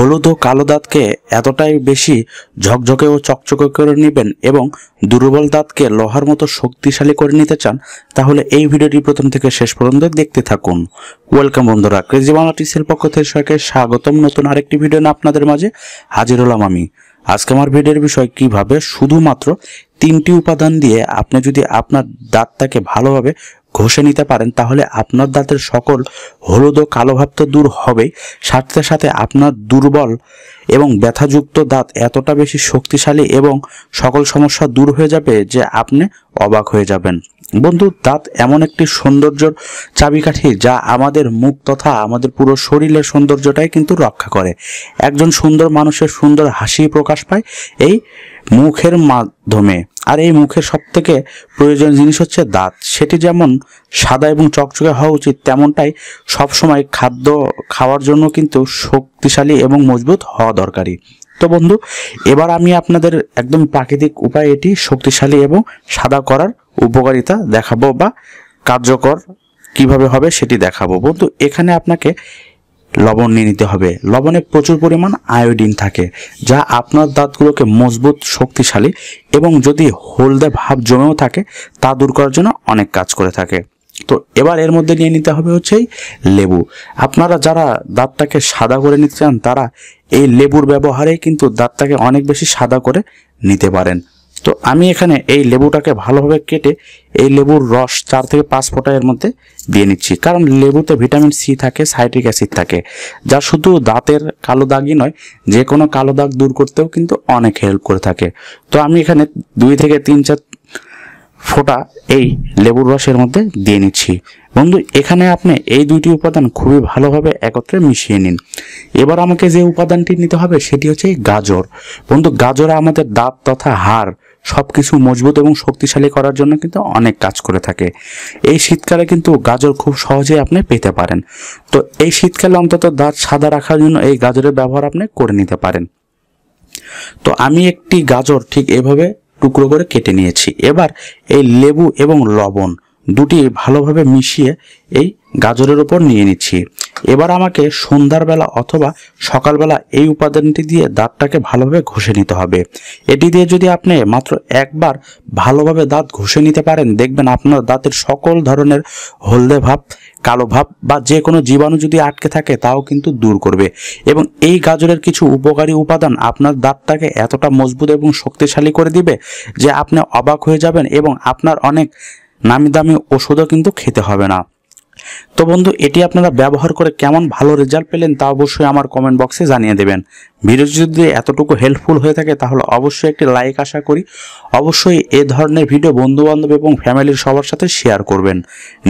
হলুদ ও কালো দাঁতকে এতটাই বেশি ঝকঝকে ও চকচকে করে নেবেন এবং দুর্বল দাঁতকে লোহার মতো শক্তিশালী করে নিতে চান, তাহলে এই ভিডিওটি প্রথম থেকে শেষ পর্যন্ত দেখতে থাকুন। ওয়েলকাম বন্ধুরা, ক্রেজি বাংলা টিপসের পক্ষ থেকে সবাইকে স্বাগতম। নতুন আরেকটি ভিডিও নিয়ে আপনাদের মাঝে হাজির হলাম আমি। আজকে আমার ভিডিওর বিষয় কিভাবে শুধুমাত্র 3টি উপাদান দিয়ে আপনি যদি আপনার দাঁতটাকে ভালোভাবে ঘষে নিতে পারেন, তাহলে আপনার দাঁতের সকল হলুদ ও কালো ভাব তো দূর হবেই, সাথে সাথে আপনার দুর্বল এবং ব্যথাযুক্ত দাঁত এতটা বেশি শক্তিশালী এবং সকল সমস্যা দূর হয়ে যাবে যে আপনি অবাক হয়ে যাবেন। বন্ধু, দাঁত এমন একটি সৌন্দর্যের চাবিকাঠি যা আমাদের মুখ তথা আমাদের পুরো শরীরের সৌন্দর্যটাই কিন্তু রক্ষা করে। একজন সুন্দর মানুষের সুন্দর হাসি প্রকাশ পায় এই মুখের মাধ্যমে, আর এই মুখের সবথেকে প্রয়োজনীয় জিনিস হচ্ছে দাঁত। সেটি যেমন সাদা এবং চকচকে হওয়া উচিত, তেমনটাই সবসময় খাদ্য খাওয়ার জন্য কিন্তু শক্তিশালী এবং মজবুত হওয়া দরকারি। তো বন্ধু, এবার আমি আপনাদের একদম প্রাকৃতিক উপায়ে এটি শক্তিশালী এবং সাদা করার উপকারিতা দেখাবো বা কার্যকর কিভাবে হবে সেটি দেখাবো। বন্ধু, এখানে আপনাকে লবণ নিয়ে নিতে হবে। লবণে প্রচুর পরিমাণ আয়োডিন থাকে, যা আপনার দাঁতগুলোকে মজবুত, শক্তিশালী এবং যদি হলদে ভাব জমেও থাকে তা দূর করার জন্য অনেক কাজ করে থাকে। তো এবার এর মধ্যে নিয়ে নিতে হবে হচ্ছে লেবু। আপনারা যারা দাঁতটাকে সাদা করে নিতে চান তারা এই লেবুর ব্যবহারে কিন্তু দাঁতটাকে অনেক বেশি সাদা করে নিতে পারেন। তো আমি এখানে এই লেবুটাকে ভালোভাবে কেটে এই লেবুর রস 4 থেকে 5 ফোঁটা এর মধ্যে দিয়ে নিচ্ছি, কারণ লেবুতে ভিটামিন সি থাকে, সাইট্রিক অ্যাসিড থাকে, যা শুধু দাঁতের কালো দাগই নয়, যে কোনো কালো দাগ দূর করতেও কিন্তু অনেক হেল্প করে থাকে। তো আমি এখানে 2 থেকে 3-4 ফোঁটা এই লেবুর রসের মধ্যে দিয়ে নিচ্ছি। বন্ধু, এখানে আপনি এই 2টি উপাদান খুবই ভালোভাবে একত্রে মিশিয়ে নিন। এবার আমাকে যে উপাদানটি নিতে হবে সেটি হচ্ছে গাজর। বন্ধু, গাজর আমাদের দাঁত তথা হাড় সবকিছু মজবুত এবং শক্তিশালী করার জন্য কিন্তু অনেক কাজ করে থাকে। এই শীতকালে কিন্তু গাজর খুব সহজেই আপনি পেতে পারেন। তো এই শীতকালে অন্তত দাঁত সাদা রাখার জন্য এই গাজরের ব্যবহার আপনি করে নিতে পারেন। তো আমি একটি গাজর ঠিক এভাবে টুকরো করে কেটে নিয়েছি। এবার এই লেবু এবং লবণ দুটি ভালোভাবে মিশিয়ে এই গাজরের উপর নিয়ে নিচ্ছি। এবার আমাকে সন্ধ্যার বেলা অথবা সকালবেলা এই উপাদানটি দিয়ে দাঁতটাকে ভালোভাবে ঘষে নিতে হবে। এটি দিয়ে যদি আপনি মাত্র একবার ভালোভাবে দাঁত ঘষে নিতে পারেন, দেখবেন আপনার দাঁতের সকল ধরনের হলদে ভাব, কালো ভাব বা যে কোনো জীবাণু যদি আটকে থাকে তাও কিন্তু দূর করবে। এবং এই গাজরের কিছু উপকারী উপাদান আপনার দাঁতটাকে এতটা মজবুত এবং শক্তিশালী করে দিবে যে আপনি অবাক হয়ে যাবেন এবং আপনার অনেক নামি দামি ওষুধও কিন্তু খেতে হবে না। তো বন্ধু, এটি আপনারা ব্যবহার করে কেমন ভালো রেজাল্ট পেলেন তা অবশ্যই আমার কমেন্ট বক্সে জানিয়ে দেবেন। ভিডিও যদি এতটুকু হেল্পফুল হয়ে থাকে তাহলে অবশ্যই একটি লাইক আশা করি। অবশ্যই এ ধরনের ভিডিও বন্ধু বান্ধব এবং ফ্যামিলির সবার সাথে শেয়ার করবেন।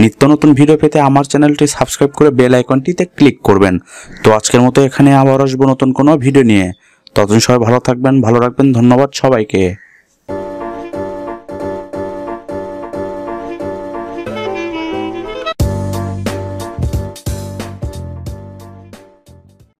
নিত্য নতুন ভিডিও পেতে আমার চ্যানেলটি সাবস্ক্রাইব করে বেল আইকনটিতে ক্লিক করবেন। তো আজকের মতো এখানে আবার আসবো নতুন কোনো ভিডিও নিয়ে। ততদিন সবাই ভালো থাকবেন, ভালো রাখবেন। ধন্যবাদ সবাইকে।